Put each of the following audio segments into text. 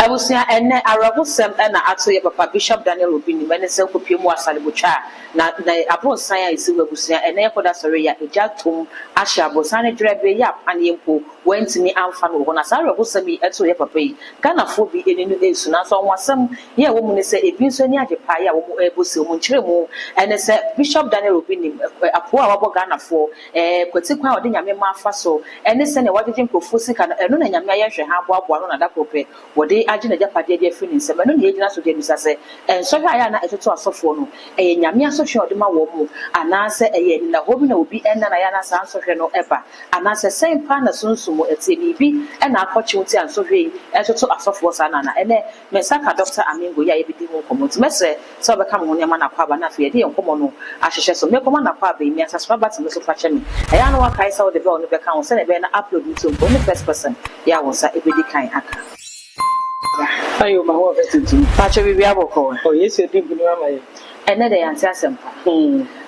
I will say and Arabu Sam and actually Papa Bishop Daniel Obinim and self Pimu Asalibucha. Na upon science we say and therefore that's a jatum Asha Bosana Drebe Yap and Yimpo went to me and fan when as Arabu Sami at your papa. Can afford be any new days soon as on some yeah woman say a Pinsonia de Paya Busu Munchemo and it's Bishop Daniel Obinim a poor Ghana for a Quetzalcoatl Yamma Faso and it's what did you propose and Yamaya have one on that pope. What they agenda Japadia Finis, and no need to do say, and so I am at a sophone, a Yamia social de Mawomo, and answer a in the home will be and Ayana Sanso no ever, and answer same partner soon sumo at CBB, and our opportunity and so he as to a software Sanana, and then Messaka Doctor Amingo Yabi Commons Messe, so become one Yamana Pabana Fiadi and Comono, as she says, so make Commander Pabi, Mias Rabat and Mr. Fachemi. I know what I saw the bell on the account, send a banner upload to only first person, Yawasa, every kind aka. Ayo ma ho vetintu Pacho bi biabo ko o yesu edi bunu amaye ene de yanti asempa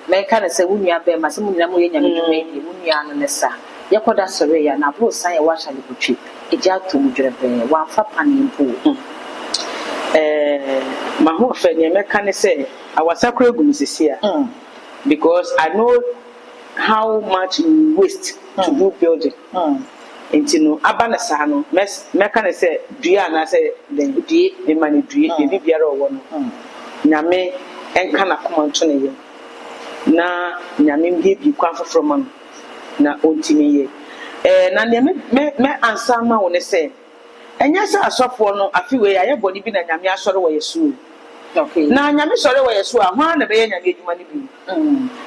me ka na se wunua be ma se munua mo ye nyame dwuma yi wunua no ne sa yekoda sore ya na bro san ye wa hale butwi eja to mudwere be wa fa panimpo ma ho fe ne me ka ne se awasakra gumisisia because I know how much you waste to do building Intino abana sano meka na se dua na se den due e ma ne due e bi biara owo no nyame enka na komanto ne ye na nyame mbi bi kwa foforo ma na ontimi ye na ne me ansa ma wo ne se enya se asofo no afiwe aye bodi bi na nyame asore wo yesu okay na nyame sore wo yesu a ho na be ye nyame adwuma ne bi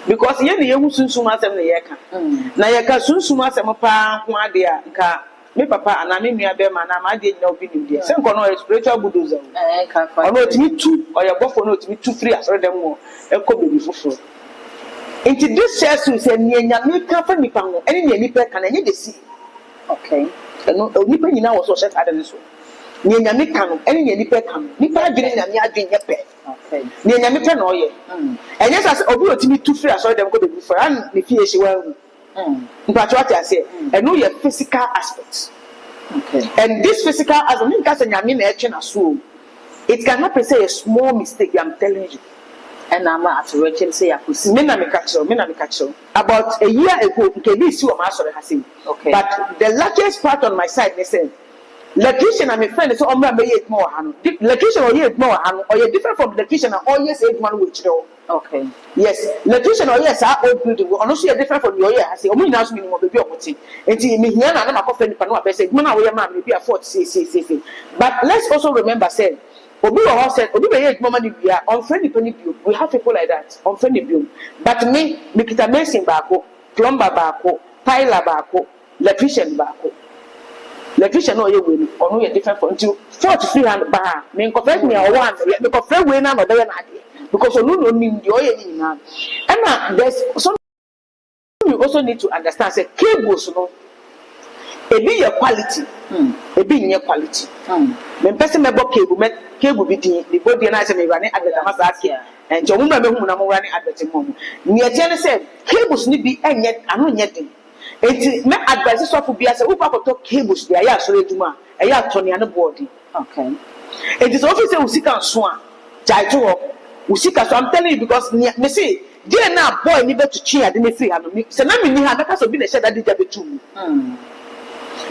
because ye ne yehu sunsum asem ne ye ka na ye ka sunsum asem pa ho ade a nka me papa ana me nua be ma na ma ade nyina Obinim de se nko no spiritual bulldozer ka ono otimi tu oye bofo no otimi tu free asore dem wo ekobebi foforo into this church say ne nyame ka fa nipa ho ene ne nipa ka na nye de si okay no nipa nyina wo so set ade so ne nyame ka no ene ne nipa ka no nipa adwene nyame adwene nye pe okay ne nyame pe na oye enye sa obi otimi tu free asore dem ko bebi for an ne fie hye wa but what I say, and know your physical aspects. Okay. And this physical aspect, it cannot be say a small mistake. I'm telling you. And I'm at Rachel say I could see. About a year ago, okay. But the luckiest part on my side, they said, location, I'm a friend, so I'm going to make more. Location or yet more, or you're different from location, and always 8 1 which though. Okay. Yes, location or yes, our old building will also different from your year. I say, only now minimum of the opportunity. And me here, I'm not a coffin, I say, man, we are maybe a 40. But let's also remember, say, Obi or said, Obi, we are on friendly penny view. We have people like that on friendly view. But me, make it amazing bako, plumber bako, piler bako, electrician bako. Electrician no you win, or no, you're different from 4300 bar. Me, confess me, or one, because friend winner or they are not. Because no mean the oil and there's something you also need to understand. Say cables, no, it be your quality, it be your quality. When person me book cable be the body and I say me running at the Masaki and your woman who I'm running at the moment. Near Jenna said cables need be and yet I'm not yet. It my advice of be as a whoop to cables. They are so duma. I have Tony and the body. Okay. It is also say we see can swan. Jaijo. Usika, so I'm telling you because me say, dear now boy, need to cheer the free and me. So now me have because of being a shed that did it too.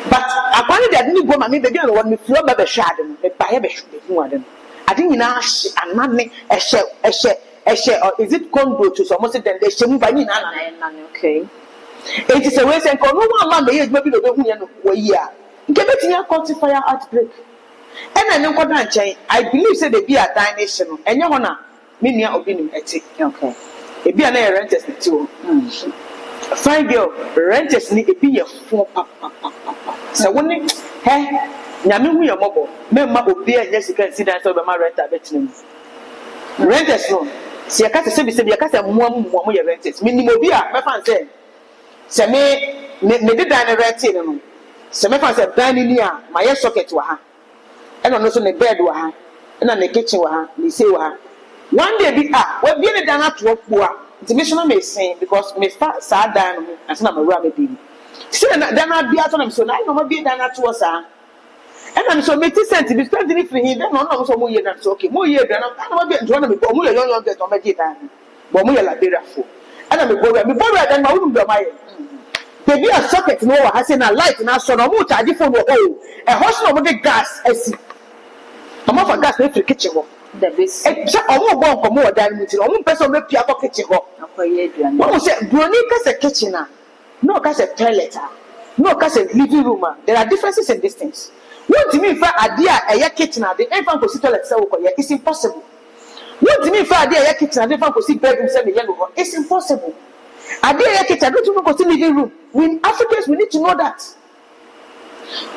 But apparently, I didn't go, my baby, and me flow by the shadow, but by a shooting. I think in our and money a share, or is it condo to some most of them? They should by me. Okay. It is a way and no one man, maybe the year. Get it in your quantifier outbreak. And I know I believe say they be a nation and your honor. Many Obinim eti. Okay. Ebi ana renters too. Fine girl, renters ni ebi ye 4 papa. So when nyame hu ye mobo, me ma obi anya sika nsi so be ma renter betinam. Renters no. Se ya ka se bi ya ka se mo ye renters. Me ni obi a me fan se me de dan rent no. Se me fan se dan ni a ma ye socket wa ha. E no so ne bed wa ha. E na ne kitchen wa ha, ni say wa ha. One day, we be in a dana to work poor. The mission may say because me sad down and some of my baby. See, then I'll be out on him, so I know be dana to us. And I'm so many cents to be spending it for him. Then no so more year that's okay. More year than I'm be join me more young get on my data. But more Liberia for. And I'm go me than my own do my. They be a socket no has a light and so no more charge for no a horse no more gas as I'm off a gas in the kitchen. The best. I'm more come more than with your own person make your kitchen. What say Bronica a kitchen? No case a toilet. No case a living room. There are differences in this things. What do you mean for idea a kitchen at the infant to sit toilet? It's impossible. What do you mean for idea a kitchen at the infant to sit bedroom? It's impossible. Idea a kitchen, don't you go to living room? We Africans, we need to know that.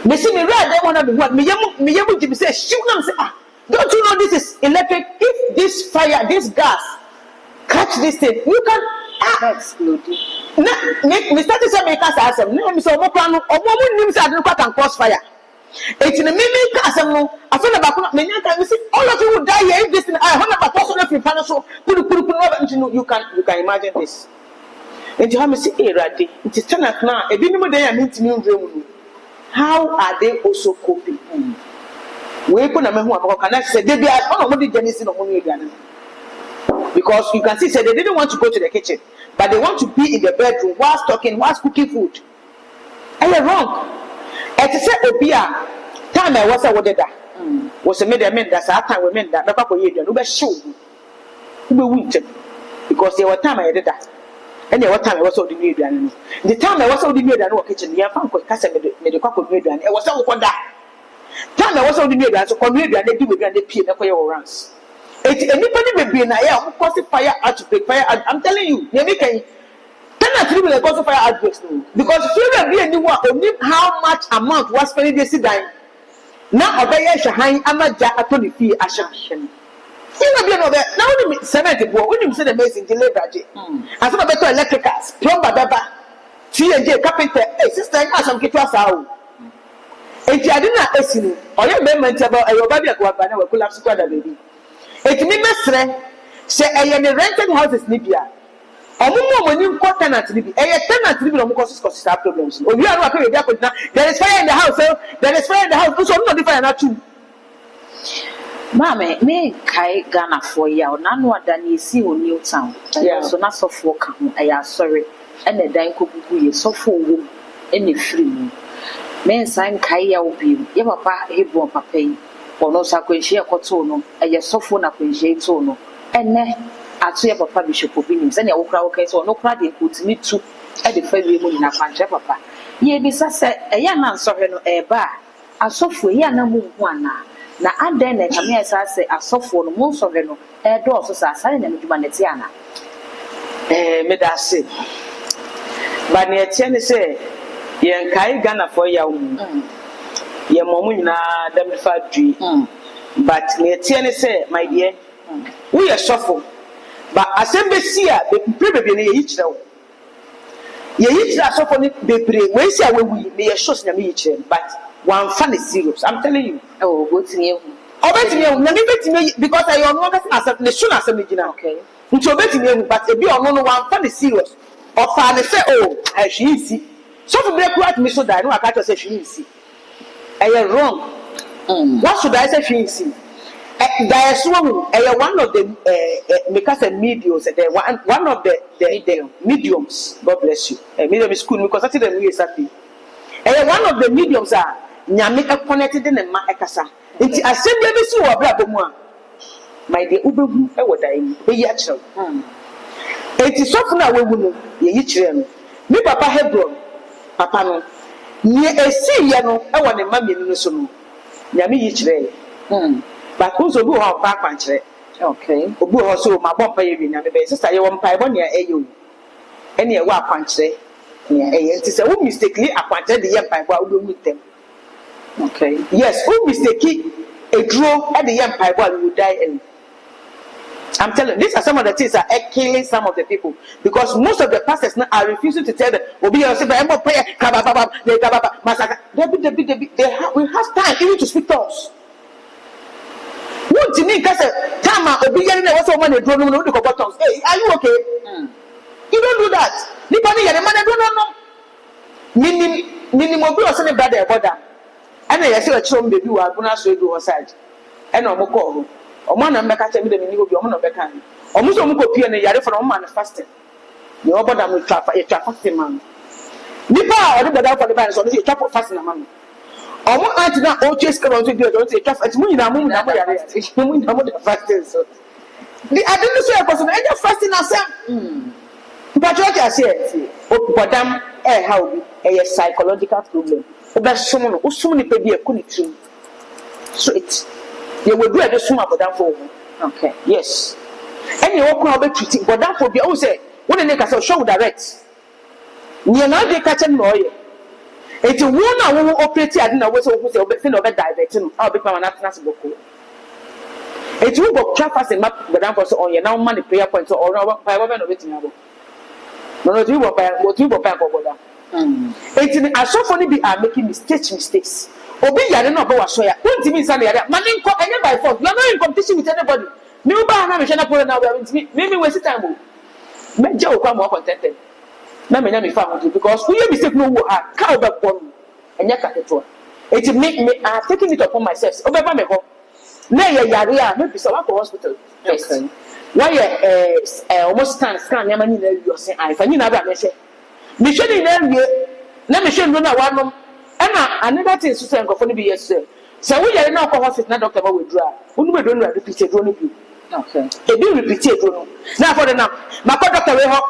Me see me right there, one of what me yamu say, shoot them say, don't you know this is electric? If this fire, this gas catch this thing, you can explode. Me start to say make us asem. Me say omo plan, omo nim say I can cross fire. It's in the mimi asem no. I feel about me nyanka. We see all of you will die here if this thing. I want about person if you pan so. You can imagine this. And you have me say, "Hey, Radi, it is 10 o'clock now. Ebi ni mo dey meet me room. How are they also coping? We put na me hu abako can I say they be on mo dey Genesis no mo ni aduane." Because you can see, say they didn't want to go to the kitchen, but they want to be in the bedroom whilst talking, whilst cooking food. And you're wrong. And to say, Obia, time I was a wadeda was a made a men that's our time we meant that the papa you do show you because there were time I did that. And there was time I was so the new and the time I was so the new and kitchen, the young cousin made a couple of new and it was so what that time I was so the new and so come here and they do with and they pay the fire runs. Anybody may be in a year, cause fire outbreak. Fire, I'm telling you, you make a tenant will cause fire outbreaks because if you be anyone only how much amount was spending this dying. Now obey Shahain Amaja Atoni fee Ashan. You know, be another now 70 when you say the amazing delivery. As a better electricals, plumber, baba, T&J carpenter, sister, as some kitwas out. If you didn't ask you, or your member about your baby at Wabana will collapse to other baby. It means say I rented houses Libya. Omo when you call tenant Libya, tenant Libya causes problems. Or you are not paying now. There is fire in the house, there is fire in the house, so not different at you. Mama, me kai Ghana for ya or none more than you see on New Town. So not so for come. I am sorry. And the dine could be so for womb any free. Men sign Kaya opium, your papa, he born papa. Or no saquentia cotono, a yasofo na quenche tono, and ne at your papa bishop Obinim, and your crowd case or no crowd put me to at the fair woman in a pancha papa. Ye be said a young man saw her no air bar, a software yana one na and then a come as I say a software most of her no air doors as I sign them to Manetiana. Medasi. But near Tiana say, Yan Kai Ghana for you. Ye momu na dem factory but me tie say my dear we are suffer but asembe sia be bebe na ye chire ye chire suffer ni bebre we sia we me ye shows na me chire but one fan is serious I'm telling you oh go tinye hu obetime na me betime because I on one person asem ne show na asem gina okay nti obetime hu but e bi ono no one fan is serious or fa ne say oh she is so for break what me so die no aka say she is wrong. What should I say? There is one of the because a mediums, one of the mediums. God bless you. Medium is cool because I see them is happy. One of the mediums are Nyame connected in the Makasa. It's a same baby so abra my dear Ubu, I would die. Be actual. It is often a woman, ye children. Me papa Hebron, papa no. Near a sea, no, I want a mammy in the saloon. Yami each day. But also who are back country. Okay. Who also my bomb pay in the basis. I want pie one year a you. Any a war country. It is a woman mistakenly appointed the young pipe while we meet them. Okay. Yes, who mistakenly a draw at the young pipe while we die. And I'm telling you, these are some of the things that are killing some of the people because most of the pastors now are refusing to tell them, we have time even to speak to us. What do you mean? Because time also when they don't know the tongues. Hey, are you okay? You don't do that. Minimum brother. And I say a chum baby who are going to show you on side. And no more call. Or man, I'm back at me, the will be on the back. Almost on copy and a yard for a man fasting. You know, but I'm with a fasting man. Nipa or the down for the bands, or the trap of fasting a man. Almost I not all chase come on to do it. It's me, I'm moving the fasting. I didn't say a person, I just fasting myself. But what I say, but damn, how a psychological problem. But someone who soon be a kunitri. So it's you will do a sum about that for. Okay. Yes. And you walk out treating, but that for the old say, what an acre show direct. You're not the catching lawyer. It's a woman who operates. I didn't know what's over thing of a diverting. I'll become an atlas book. It's you go traffic and map the damn for so on your now money prayer points or by women of it. No, do you want what you want about that? It's a so funny be are making mistakes. Obi yare no about so ya. Don't mean say yare. Money come any by force. You are not in competition with anybody. Me ba na me share na polo na we me waste time o. Me je o kwa mo contented. Na me nya me fa mo because we mistake no wo ha. Ka o be pon. Enya ka teto. It make me taking it upon myself. Obi ba me go. Na ye yare a me be so wa go hospital. Okay. Why almost scan yama ni na wi o se ai fa ni na bra me hye. Me hye ni na wi na me hye ndo na wa nom. Another thing so say nkofo no be yes sir. So we yare na ko hospital na doctor ba we dura. Unu be don repeat e dro no bi. Okay. E bi repeat e dro no. Na for the na mako doctor we ho.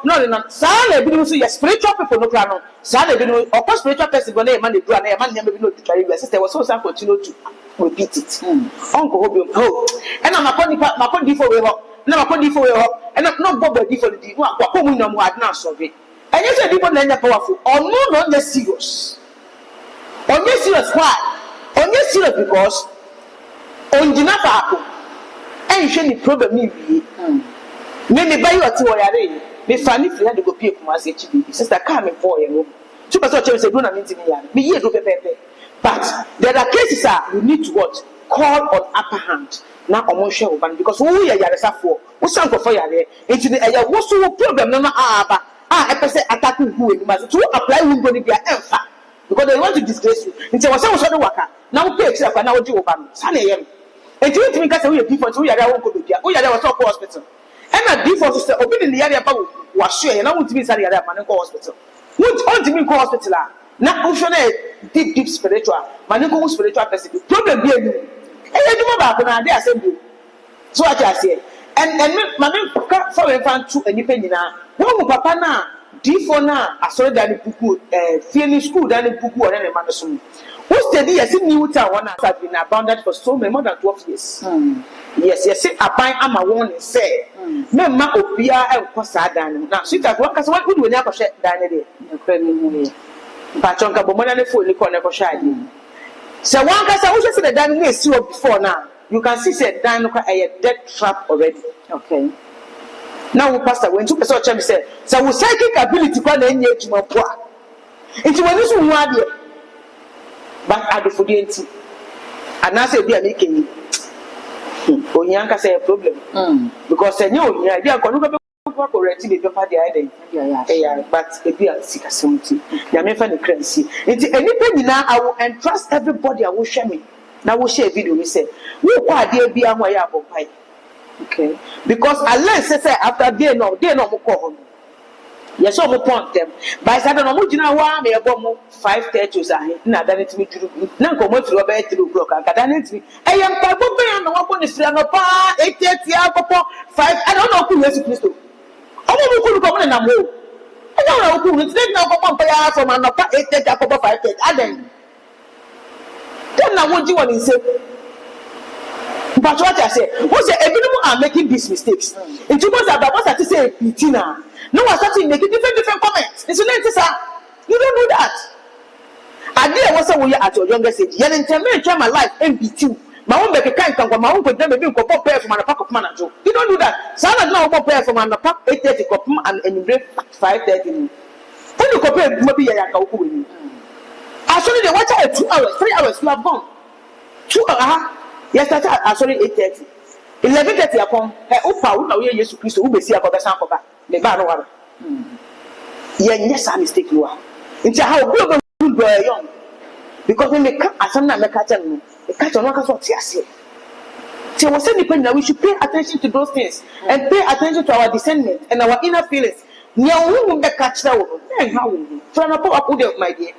No na sa na bi no so yes spiritual people no kra no. Sa na bi no of spiritual person go na e man dey dura na e man nyam bi no tutare we sister we so continue to repeat it. Uncle hope ho. And na mako di for we ho. Na mako di for we ho. And no go body for the di. No akwa mu na mu ad na so be. And you say people are powerful. Or no, they're serious. On this serious, why? On this serious because on the Napa, and you shouldn't problem me. Maybe buy you a 2 hour. May find if you had to go pay for my HB. Sister, come and 4 year old. Super such a don't mean to me. Here to pay. But there are cases that you need to what? Call on upper hand. Now, I'm sure because we are for. We stand for fire there. Into the what's the problem? No, I person attacking who must to apply who going to be an because they want to disgrace you. Until was so worker. Now pay extra now do open. Sunday. And you think that's a different we are won't go to the was so hospital. And a different sister open in the area was sure and I want to be sorry at man hospital. What on to me hospital? Now deep spiritual, man spiritual person. Problem be you. And you do about when they assembly. So what I say. And my man for a fan to any penny now. One papa na D4 na asore dani buku feeling school dani buku or any man so. Who study as in new town one has been abounded for so many more than 12 years. Yes, say aban ama one say. Me ma obia e kwasa dani. Na sweet at one case one would na kwashe dani de. Ekwe Pachonka bomona ne fo ni ko ne kwashe adi. So one case who say the dani na see before now. You can see said dani no a dead trap already. Okay. Now, Pastor, when 2 person say, so we psychic ability can enye juma poa. Into when you want there, but at the fudenti, and I say, be a making Onyanka say a problem because I know the idea of correcting the paper the idea, but a be a sick something. They may find a currency. Into any now, I will entrust everybody. I will share me. Now, we'll share a video. We say, who are there be a way up of pie? Okay, because unless say after they no more call home. Yes, so we point them. By Saturday, no jina wa me ebo 5:30 say na dan it me duru. Na ko mo firi oba 3 o'clock aka dan it me. E yam pa bo be na wa ko ni firi no pa 8:30 akoko 5. I don't know who Jesus Christ. Omo mo ku ko na mo. I don't know who it is na ko pa ya from na pa 8:30 akoko 5:30. Aden. Then na wo ji won say. But what I say, who say everyone are making these mistakes. In two months about what I say, Pitina. No one starting making different comments. It's not sir. You don't know that. I did also we at your youngest age. You didn't tell me my life MB2. My own baby can't come. My own could never be prepared from a pack of manager. You don't do that. So I don't know prepare from a pack 8:30 cup and break 5:30. When you compare maybe I can actually they watch out 2 hours, 3 hours. You have gone 2 hours. Yes, that's sorry 8:30. 11:30 upon her opa now Jesus Christ who be see akobesan akoba the ba no wara. Yes, a mistake you are. Into how global young. because when they come asam na me catch no e catch no ka so tiase so we say depend we should pay attention to those things and pay attention to our discernment and our inner feelings nya wo be catch that wo na how we so na pop up my dear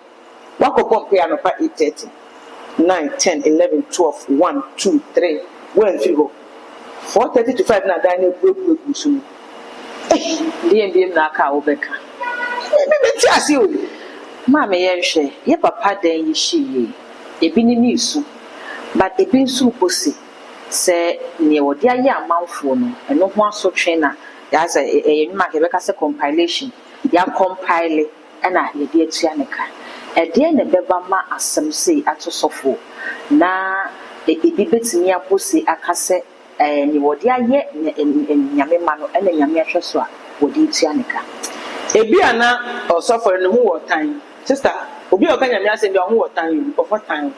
what go compare no pa 8:30 9 10 11 12 1 2 3 when go 4:30 to 5 na dan na break so DM na aka obeka me tiase o ma me yenhwe ye papa dan yi hye ebi ni nisu but ebi nsu posi se ne wodi aye amanfo no eno ho aso twen na ya say enwuma ke beka se compilation ya compile na ye de atua ne ka e de ne beba ma asem sei atosofo na ebi betimi aposi akase ni wodi aye nyame ma no na nyame ahweso a wodi atua ne ka ebi ana osofo ne ho wo tan sister obi o ka nyame asem de ho wo tan of time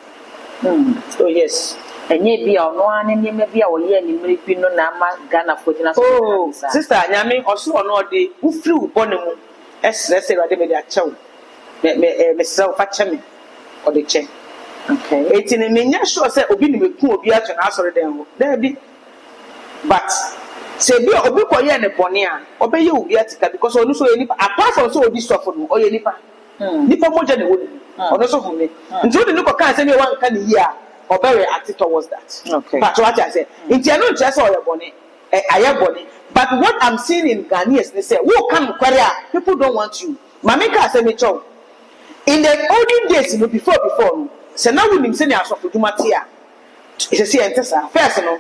oh yes enye bi ono ane nyeme bi a oye ni mmiri bi no na ama Ghana for gina so oh sister nyame oso ono de ufiri ubo ne mu esrese rade me de achew me sel fa cheme o de che okay etini me nya sure say obi ni meku obi ato na asore den ho there be but say bi obi koye ne bone a obeye obi atika because onu so nipa apart from so obi suffer no oye nipa nipa moja ne woni ono so hu me nti odi niko kan say me wan kan yi a obere act towards that okay but what I say nti eno nche say oye bone aye bone but what I'm seeing in Ghanaians they say who come kware a people don't want you mama ka say me chow in the olden days no before no say now we nim say na asofo duma tia e say entesa first no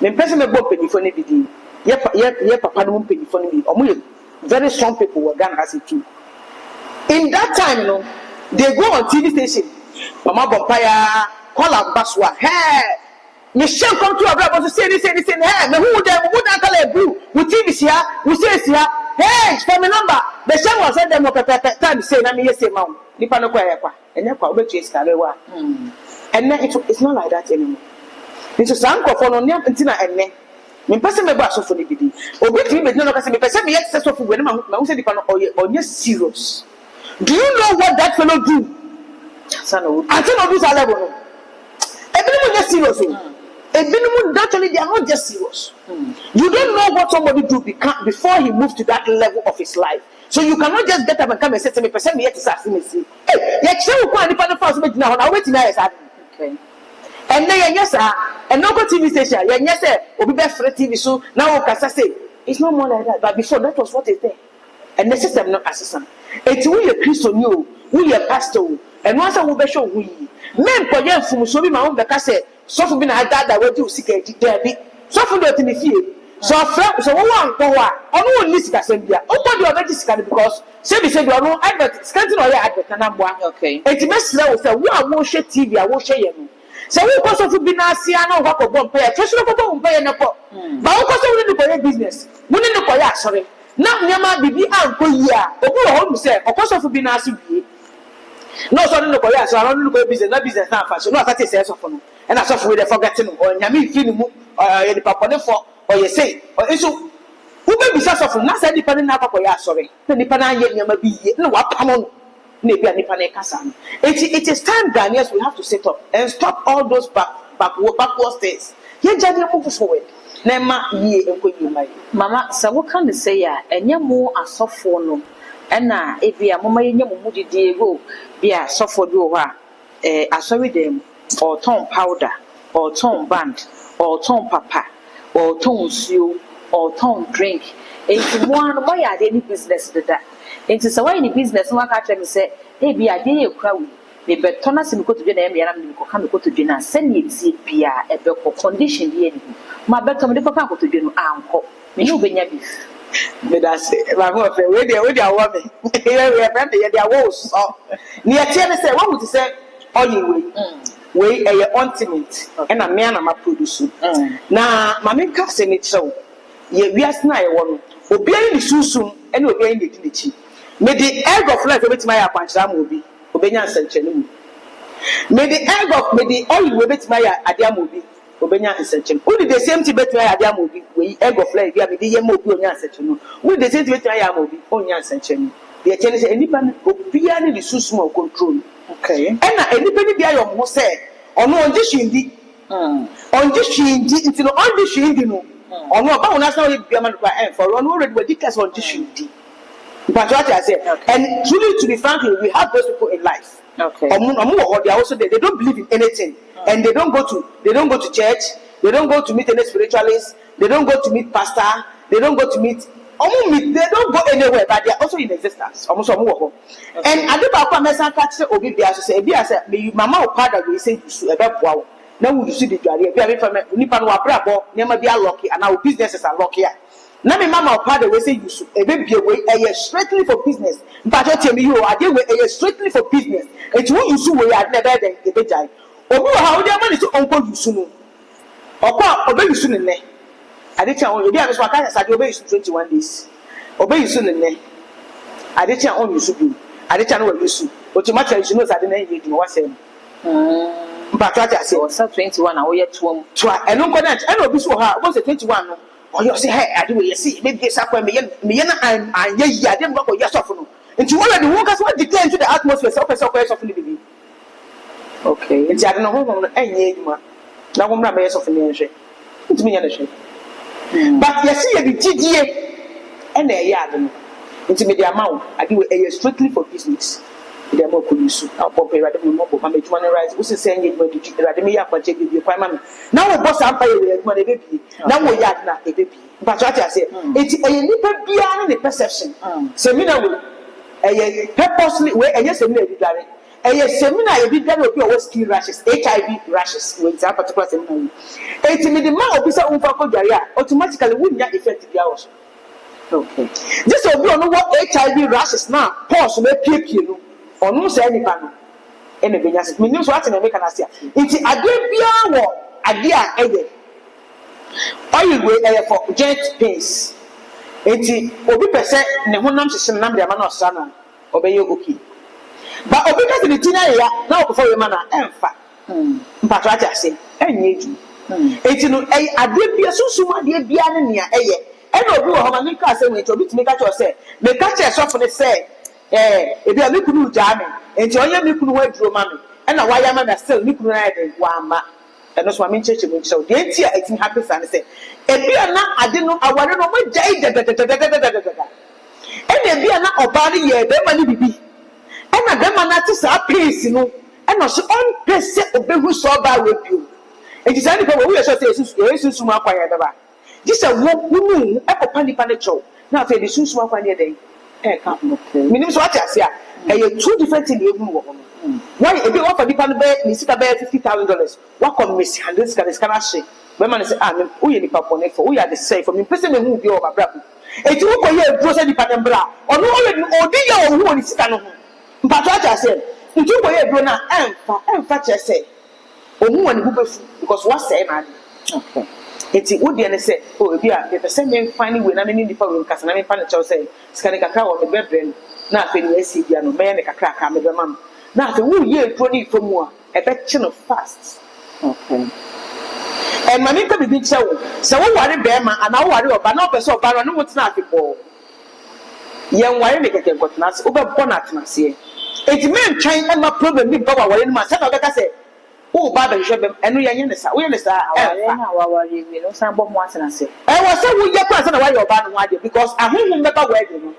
me person me bo penifo ne bidi ye papa no penifo ne bi omo ye very strong people were Ghana has it too in that time no they go on TV station mama bompaya call up baswa hey Michelle come to our brother say this hey me who dem kala blue we TV sia we say sia hey for me number the shame was send them time say na me yes ma nipa no kwa yakwa enya kwa obetu eskale wa and then it's not like that anymore nso sanko for no ntina enne me pese me ba so for ni bidi obi timi be no ka say me pese me yes so for we na ma say nipa no onye serious do you know what that fellow do sano until no do that level no everyone is serious Obinim actually they are not just serious. You don't know what somebody do before he moves to that level of his life. So you cannot just get up and come and say to me, "Person me yet is asking me say, hey, you actually go and find the first meeting now. Now wait till I okay." And then yes sir, and no go TV station. Yes sir, obi be free TV so now we can say it's not more like that. But before that was what is there. And the system not assistant. It's we a Christian you, we a pastor, and once I will be show we. Men ko yen fum so bi ma won be ka say so fu bi na ada we di usika di there bi so fu do tini fie so fra so wo wan ko wa onu won lisika sem bia o ko di o be di sika because say bi say do onu advert scanty no ya advert na boa okay enti mesra wo say wo a wo hwe TV a wo hwe ye no say wo ko so fu bi na asia na wo ko bom pa ya treasure ko bom pa ye na ko ba wo ko so wo ni ko ye business wo ni ko ya asore na nyama bibi anko yi a obi wo ho mu say o ko so fu bi na asu bi no so no ko ya so I don't go business na business na fashion no asate say so for no and I so for the forgetting or nyame feel mu ye the papa for or you say or so who be bisa so for na say the pan na akọ ya sorry na the pan aye nyama bi ye na wa pam no na bia the pan e kasa no it is time Ghanaians we have to set up and stop all those backward states ye jade move forward na ma ye enko yi mai mama sa wo kan say ya enye mu asofo no ena ebia mama yenye mu mudidi ego bia sofo bi wo ha asori dem or ton powder or ton band or ton papa or ton suo or ton drink enti mo an mo ya de ni business deda enti sa why ni business no aka tell me say ebia de ye kura wi me beto na se me koto de na me na me ko ka me koto de na se ni tie bia ebe ko condition de ye ni ma beto me de ko ka koto de no anko me ni obenya bi me da say ma go fe we dey awo me we friend dey awo so ni e tie me say what would you say oyi we a ultimate and a man am produce na mama ka se ni chew ye wiase na ye wo no obi ani susun and obi ani di chi me the egg of life obetima ya kwanchira ma obi obenya nsanchene mu me the egg of me the oil obetima ya ade am obi obenya nsanchene who the same thing betima ya ade am obi we egg of life ya me the ye ma obi onya nsanchene who the same thing betima ya am obi onya nsanchene the change anyone obiani the susuma control. Okay. And anybody be your mo say ono onje shindi. Onje shindi until onje shindi no. Ono ba una say be man kwa for ono already we dictate onje shindi. But what I say, and truly to be frank, we have those people in life. Okay. They are also there. They don't believe in anything, and they don't go to church. They don't go to meet any spiritualist. They don't go to meet pastor. They don't go to meet. They don't go anywhere, but they are also in existence. And I do not come and catch Obi say, "Mama or father will say you should about wow." Now you see the journey. If you have a Nippon or Brabo, never be lucky, and our businesses are lucky. Now, my mama or father will say you should a baby away strictly for business. But I tell you, I deal with strictly for business. It's what you should wear at never then a bit. Or how their money to uncle you soon. Or obey you soon in there. I did tell you, I said, obey you 21 days. Obey you soon in there. I did tell you, you should do. I did tell you, soon. But you much as you know, I didn't engage in what's saying. But what I said, 21 or yet 2. I don't connect. I know this was a 21. Or you say, hey, I do see, maybe this up when me and I didn't work or yes of no. And you already walk us what declare into the atmosphere, self of living. Okay, and I don't know how any man. Now, one of of the nation. It's me, but you see, the GDA and a yard into me the amount I do a strictly for business. The more police, I'll pop a radical mobile, my one rise, who's saying it when you radimia for taking your prime. Now, a boss, I'm paying money, baby. Now, we are not a baby. But what I say, it's a little beyond the perception. Seminar, a purposely, where a yes, a seminar, a bit done with your skill rashes, HIV rashes, with that particular seminar. 80 million officer automatically wouldn't get effective hours. Okay. This will be on what HIV rashes now, pause, make you. Or no say any panel. Any business. Me news what in make an asia. It's a dear war, a dear oil way for jet pace. It's Obi percent ne honam system number the man of sana. Obey you okay. But Obi because the tina now before your man emfa. But what I say, any it's no a dear so dear bian near and Obi or Homan say when to make at say, the catcher soften say. If you are looking at Jamie, and you are looking at your mammy, and a wire man still looking at Wama, and that's why I'm in church. So the entire 18 happy and say, if you are not, I didn't know, I want to know what day, and if you are not a body, there money be. And a demon is a piece, you know, and also on person obey who saw by with you. It is only for we are so saying, Suma Payadaba. This a woman, a panny panicho. Now, say the Susuma Panya. Minimum what I say, two different things. Why if you offer the pan bear, you sit about $50,000. What come miss and this can say, when man say, we are the papa for we are the same from the person who will be over brother. If you walk here, grocery the pan bra, or no one or do you who is canon. But what I said, if you go here, Brona, and fetch I say, or no one who because what's saying, okay. It's would be say, oh, dear, the same finding when I'm in the phone, because I'm in Panacho say, Scanica on the bedroom, nothing less, no man, a crack, I'm a mum. Nothing, who year 20 for more, a veteran of fasts. Okay. And my name can be so what a bear man, and I worry about no person, but I know what's not before. Young wire make a got nuts over Bonatmas here. It's men trying and my problem with Baba in myself, like I said. Oh, Baba, and we are in the South. We understand. We know some bomb once and I say, I was so we get present away your band one day because I won't remember where you know.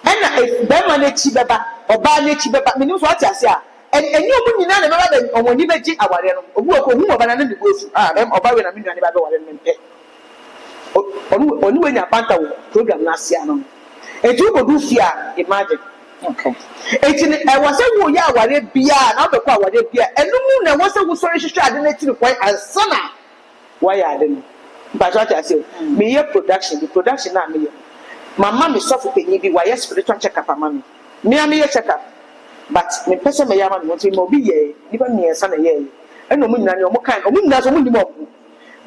And if Bama Chibaba or Bani Chibaba, means what I say. And you wouldn't know or when you make it our who are banana goes or Barry and Mina only when you Panta program last year. And you could do fear, imagine. Okay. I was saying, oh, yeah, what it be, not the power, what it be, and no one was a sorry to try to the point as son. Why I didn't. But what I say, me your production, the production, not me. My mom is suffering, you be why spiritual check up, mammy. Me, I'm a check up. But the person may have want to be even near son a year. And no woman, no more kind of woman, that's only more.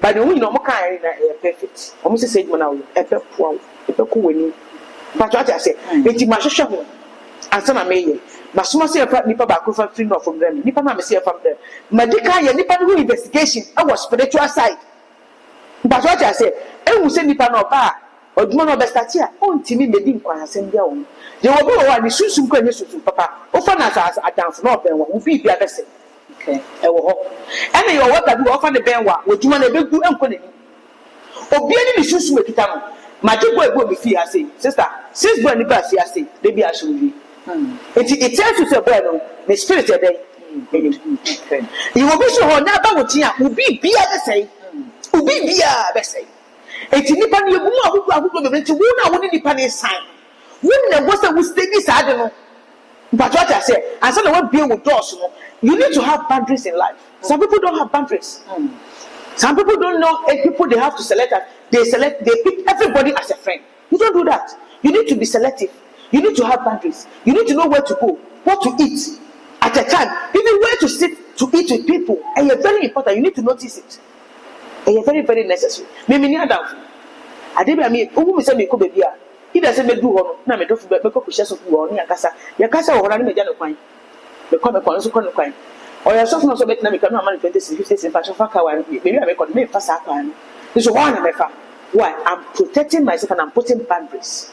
But the woman, no more kind, perfect. Almost the same one, a cool winning. But what I say, it's my show. And some amazing. But some say about Nipa Bakufa free from them. Nipa Mamma say from them. Medica, Nipa who investigation, I was spiritual side. But what I say, I will say Nipa no bar, oduma no be start here on timi medi nkwan asem bia wo de wo be wo ani sunsun kwa ni sunsun papa o fa na adamfo no ben wa wo bi bia bese okay e wo ho ene yo waka bi wo fa ne ben wa oduma na be gu enko na ni obi ani ni sunsun ekita no majego ego mi fi ase sister since boy ni ba fi ase de bi aso wi it tells you say boy no the spirit e dey okay you will be so ho na ba wo tin a obi bia bese obi bia bese eti nipa ne egumu ahudu bebe nti wo na wo ni nipa ne sign wo na go say wo steady side no but what I say and so na we be with doors no you need to have boundaries in life. Some people don't have boundaries. Some people don't know people they have to select us. They pick everybody as a friend. You don't do that. You need to be selective. You need to have boundaries. You need to know where to go, what to eat at a time, even where to sit to eat with people. And you're very important. You need to notice it. And you're very, very necessary. Maybe near that. I didn't mean, who will say me could be. He doesn't do one. No, me don't make up with one. Yakasa or me jano coin. The comic one also coin. Or your soft also bet me come on 20 50 in fashion for car. Maybe I make on me for Sakan. This is one of my fam. Why? I'm protecting myself and I'm putting boundaries.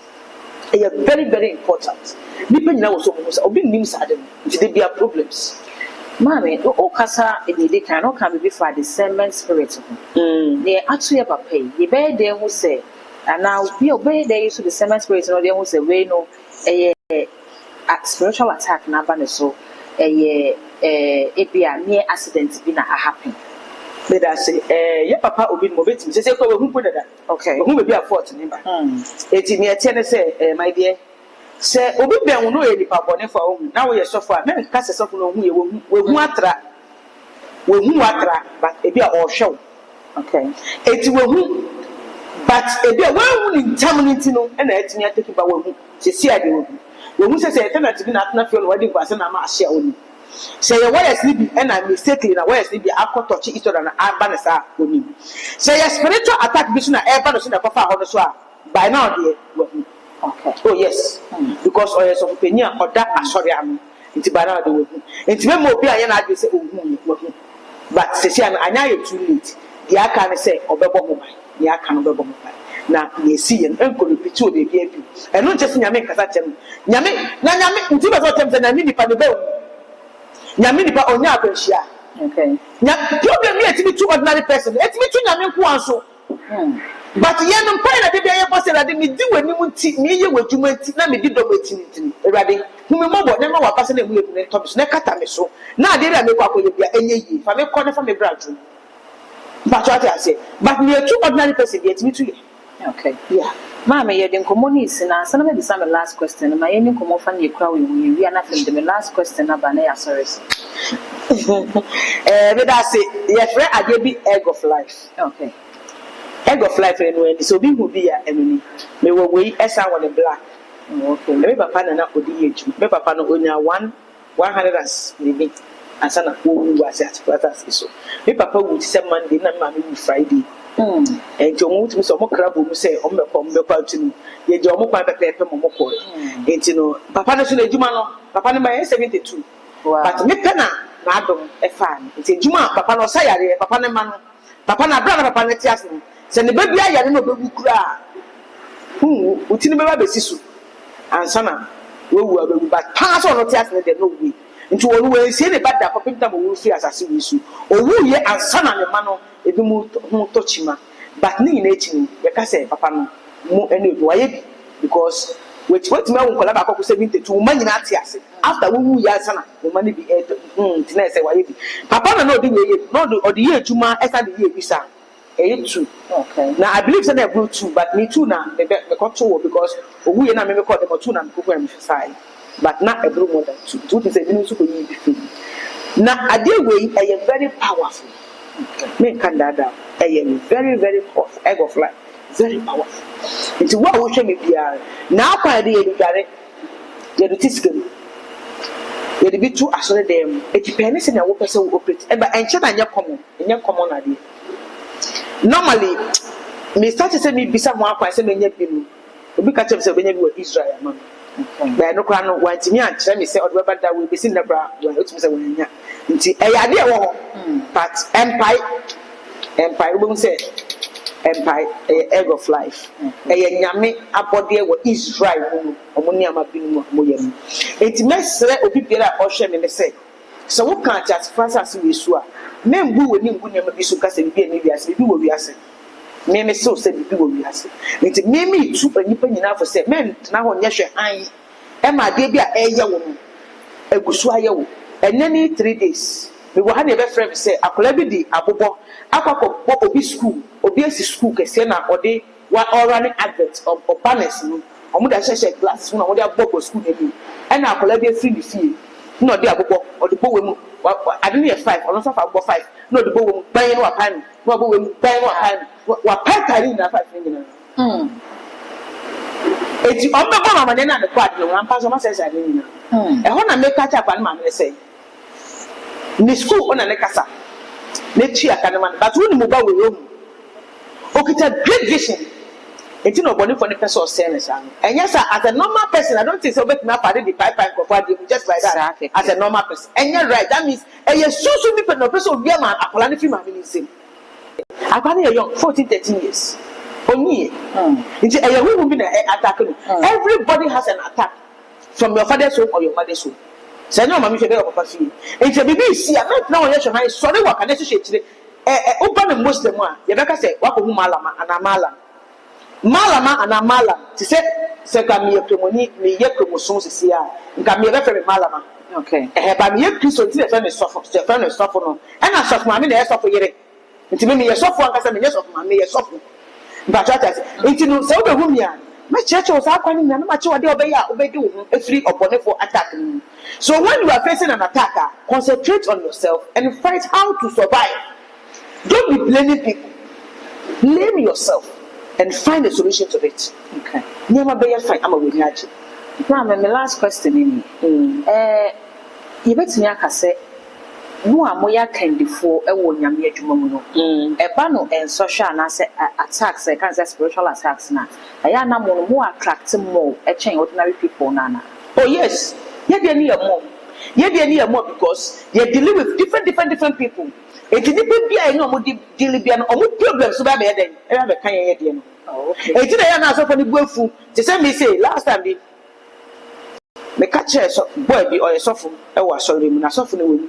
And you're very, very important. People now so Obinim sadden. There be problems. Mommy, o kasa edede kan no kan be for discernment spirit. They actually have a pay. You be there who say and now we obey there use the discernment spirit no there who say we no spiritual attack na ba so it be a near accident be na happen. Let us say your papa Obinim mobetim say ko we hu dada. Okay. Who be a fault nimba. Eti me tie say my dear say obi ben no e nipa bone for hu na we sofo a me ka se sofo no hu ye we hu atra but e be a ohwe. Okay. Eti we hu but e be we hu ni ntamniti no e na etimi ateki ba we hu se si ade we hu se eternity bi na atna feel no wadi kwase na ma ahia oni say your wires ni bi e na mistakenly na wires ni bi akotochi each other na aba na sa oni say your spiritual attack bi so na e ba no so na kofa ho no so a by now dey we hu. Okay. Oh yes. Because oil so penia oda asori am nti ba na dey we hu nti me mo bi anya na ade say ohun we hu but say say anya you too late the aka ne say obebo mo bai the aka no bebo mo bai na ye see yen enko repeat o dey bi abi eno je se nyame kasa tem nyame na nyame nti be so tem say na mi nipa ne be nyame nipa onya abenhia. Okay. Nya problem here to be too ordinary person etimi tu nyame nko anso but yen no pray na dey be boss na dey me di wani mu ti me ye wadwuma ti na me di do matini erade hu me mobo na ma wa pase na mu ebu na top so na kata me so na dey na me kwa koye bia enye yi fa me ko na fa me braju but what I say but me too ordinary person dey etimi tu ye. Okay. Yeah. Mama, you didn't come on is na sana be some last question. My any come off and you cry we are not the last question about na Source. But I say yes, right I dey be egg of life. Okay. Egg of life anyway so be who be enemy me wo we esa on the black. Okay. Me papa na odi yeju me papa no onya 100 as maybe asana wo was at so me papa would say Monday na ma me Friday. And you want to so mo crab mu say o meko ntinu ye je o mo kwa pepe mo ko enti no papa no so na ejuma no papa no ma 72. Wow. But me pena na adom e fa enti ejuma papa no sa yare papa no ma no papa na bra na papa no tias no se ne baby ayare no bebu kura utini be ba besisu ansana we wu abebu but pass on tias no de no we nti wonu we sie ne bada papa nta mo fi asase we su owu ye ansana ne ma no ebi mu hu tochima but ni na echi ni ye ka say papa no mu ene do aye bi because what me won kola ba ko 72 ma nyina atiase after we wu ye ansana mo ma ne bi nti na say waye bi papa na odi we ye no odi ye ejuma esa de ye bi sa two. Okay. Now I believe that I brought two, but me too now. Me got two because we na me call them two na me go am five. But not a more than two. Two is a minute to be between. Now a day way I am very powerful. Me can that I am very, very powerful. Egg of life. Very powerful. It's what we show me here. Now I do you direct. You do this game. You do be two as well them. It depends on your person who operate. But ensure that you're common idea. Normally, me start to say me be someone who say me nyɛ binu. Obi ka kyerɛ me say me nyɛ bi wɔ Israel man. But no kra no want me and kyerɛ me say ɔde bɛba da we be sin na bra wa otumi say wɔn nya. Nti ɛyɛ ade ɛwɔ hɔ. But empire we say empire egg of life nyame abode wo Israel mu omuni amabinu mo yam enti mesre obi biara ohwe me say so wo kan chat francis we su a membu we ni ngu nyama bi so kasa bi ani wiase bi wo wiase me so say bi wo wiase enti me tu anipa nyina for say men na ho nyehwe an e ma de bi a eye wo mu egusu aye wo enani 3 days we will have a friend say akola bi di abobo akoko obi school obi esi school kese na ode wa running advert of banners no omo da share glasses no ode abobo school dem e na akola bi free fee no ode abobo ode bo we mu adini 5 ono so fa abobo 5 no ode bo we mu ban no apan no abobo we mu ban no apan wa patari na 5 ngina eti ombe bo mama na de kwad no ampa so ma say say ngina e ho na make catch up an ma me say ni school ona ne kasa ne tia kanema but when mu ba we room okita great vision enti no body for the person or sense and yes as a normal person I don't think so bet me apart the pipeline just like that exactly. As a normal person and you're right that means so me person obi am akola ne fi ma me nsem akola ne young 14-13 years onye nti who be na attack no everybody has an attack from your father's home or your mother's home. Say no mama she be papa fie. Enti bibi si a na wo ye hwe han sorry wa kana hye kire oba na muslim a ye beka say wa ko hu malama ana ti se ka mi yekremoni mi yekremoson sisi a nka mi be fe malama okay ba mi yekristo ti fe ne sofo no e na sofo ma mi na ye sofo yere nti me ye sofo anka se me ye sofo ma me ye sofo ba chata nti no se wo be hu mi a ma church was akwani na ma che wode obeya obedi wo free oponefo attack. So when you are facing an attacker, concentrate on yourself and find how to survive. Don't be blaming people. Blame yourself and find a solution to it. Okay. Never be fine. I'm a winner. Now, my last question in you bet me aka say no amoya can before e wo nyame adwuma mu no e ba no en social na say attacks e can say spiritual attacks na aya na mo no attract more e chen ordinary people na oh yes ye dey near more because you deal with different people e di people bia no mo deal bia no mo problem so ba be den e ba kan ye dey no okay e ti na ya na so for ni buafu ti say me say last time bi me catch so boy bi o ye sofo e wa sorry mu na sofo ne wonu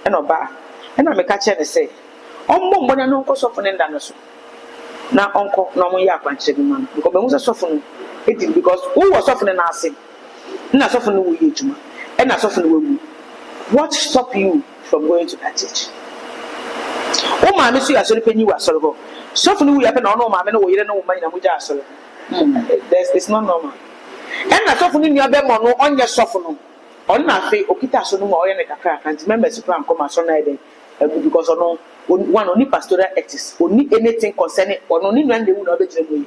e no ba e na me catch ne say ommo mbona no nko sofo ne nda no so na onko na mo ya akwanche bi man because be mu sofo no e di because who was sofo ne na ase na sofo no wo ye juma e na sofo no wo what stop you from going to that church o ma me so ya so penyi wa so go sofo no wo ya pe na ono ma me no wo yire no wo ma nyina mo ja so it's not normal and na sofo no nua be mo no onye sofo no on na fe okita so no mo oye ne kakra can't members plan come so na eden because ono one only pastoral ethics only anything concerning ono ni nwan de wu na obejire mo yi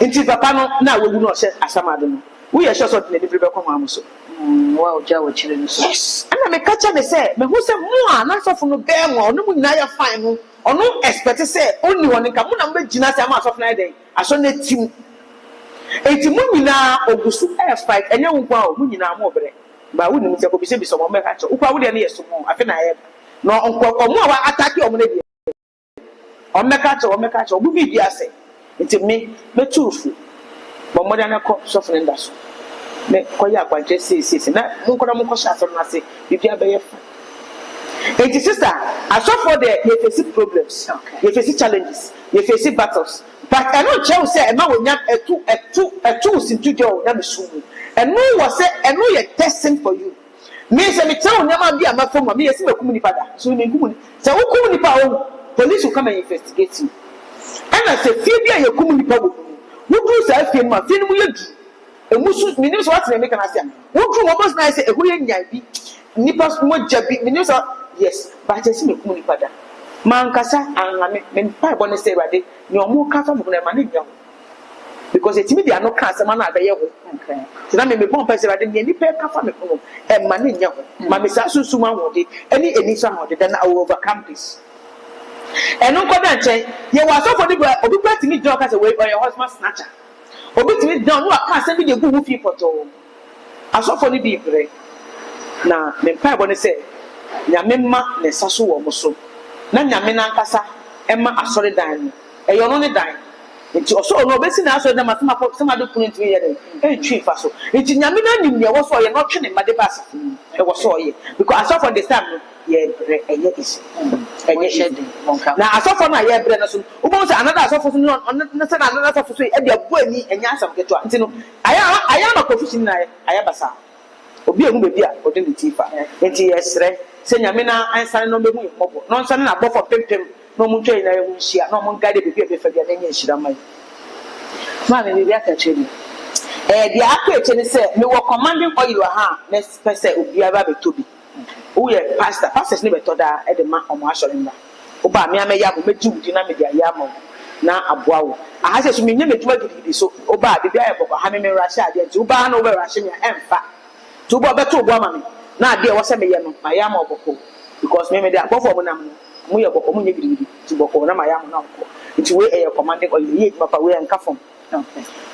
nti papa no na wewu no hye asamado no we ye sure so de be come am so wow jawo chire no so yes and me catch me say me hu say mo a na sofo no be mo ono mu nyina ya fine no ono expect say oni won nka mo na mo gina say am sofo na eden aso na tim enti mu nyina ogusu e fight enye nko a mu nyina mo bre ba wo nim se ko bi se bi so mo me ka che ukwa wo de na yeso mo afi na ye no onko omo a wa attack o mo na bi o me ka che obu bi ase enti me tufu bo mo da na ko sofo nda so me ko ya kwanje sisi na mo ko na mo ko sha so na se bi bia be ye fa enti sister asofo de ye face problems ye face challenges ye face battles. But I don't tell say a man will not a two into your name soon. And no was say and no you're testing for you. Me say me tell you be a man from me, yes, me community. So me community. So who community police will come and investigate you. And I say, Phoebe, your community. Who do say fame man, fame we do. And Musu means what they make an answer. Who do almost nice a who be nippers more jabby, means yes, but I see me community. Man kasa and me pa bonne say ready no mo ka fa mo na ma ne nya because etimi dia no ka asema na abaye ho okay so na me bon pa say ready ni pa ka fa me ko e ma ne nya ho ma me sa sunsun ahode any so ahode then I will overcome this and no ko dan chen ye wa so for the obi pa timi don ka say we your husband snatcher obi timi don no ka say bi de gu hu fi poto aso for ni bi bre na me pa bonne say nya me ma ne sa so wo mo so na nyame na nkasa ema asori dan e yo no ne dan nti oso no obesi na aso dem asema sama do kunu ntimi ye dem e twi fa so nti nyame na nim ne wo so ye no twe ne made ba asafo e wo so ye because asafo the time ye bre enye isi enye shede na asafo na ye bre na so ubo se another asafo so no na se na another asafo so e de abu ani enye asafo keto nti no aya na confusion na aya basa obi ehu bebi a ode ne tifa nti yesre se nyame na ansan no mehu mobo no nsan na bofo pempem no mu ntwe na ehu hia no mu ngade bebi be fa bia na enye hira mai ma me bebi aka chedi dia akwa eche ne se me wo commanding oil ha na pese obi aba be tobi wo ye pastors ne be toda e de ma omo asore nda wo ba me ameya bo meji wudi na me dia ya mo na aboa wo aha se so me nya meduma gidigidi so wo ba bebi aye boko ha me rasha ade nti wo ba na wo be rasha me emfa to bo beto obo ama me na ade wo se me ye no aya ma oboko because me de akofo mo nam mo ye boko mo nya gidigidi ti boko na ma ya mo na oboko nti we e commanding oil ye djuma pa we enka fom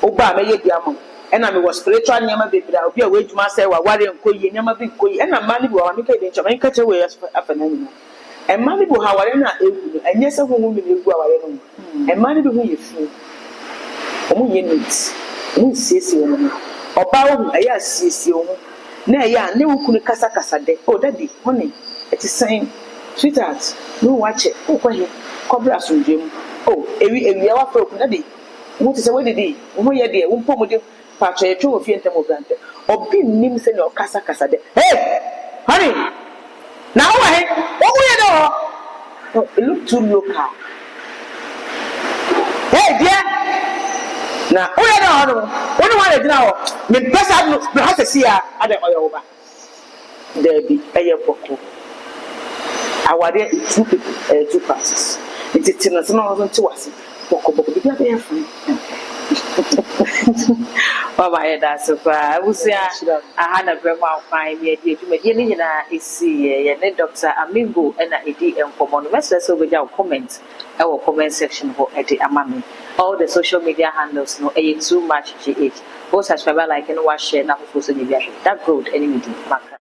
wo ba me ye dia mo ena me was spiritual nyama bebira obi a we djuma se wa ware nkoyi nyama bi nkoyi ena ma ni bo wa me ka de nchama nka che we afana ni e ma ni bo ha ware na egu no enye se honhu mi egu a ware no e ma ni bi hu ye fu omo ye nit mu siesie no oba wo aya siesie wo na ya ne wukunu kasa kasa de oh daddy honey it is saying sweetheart no watch it oh kwa he kobra so dwem oh ewi awa fa okunu daddy wo te se we didi wo ye de wo mpo de patro ye twa ofie ntem obrante obi nim se ne okasa kasa de hey honey na wo he wo ye de oh it look too local hey dear na oya na hono woni wa le dina ho me pesa no me ha sesi a ade oya wo ba there be eye boko awade two passes it tina so no nti wase boko bi ade afun baba ya da so fa wusia aha na brema afan me ade adwumadi ni nyina esi ye ne Dr. Amigo na edi enkomo no message so beja comment e wo comment section ho edi amame all the social media handles no too much gh go subscribe like and share na for so that growth any media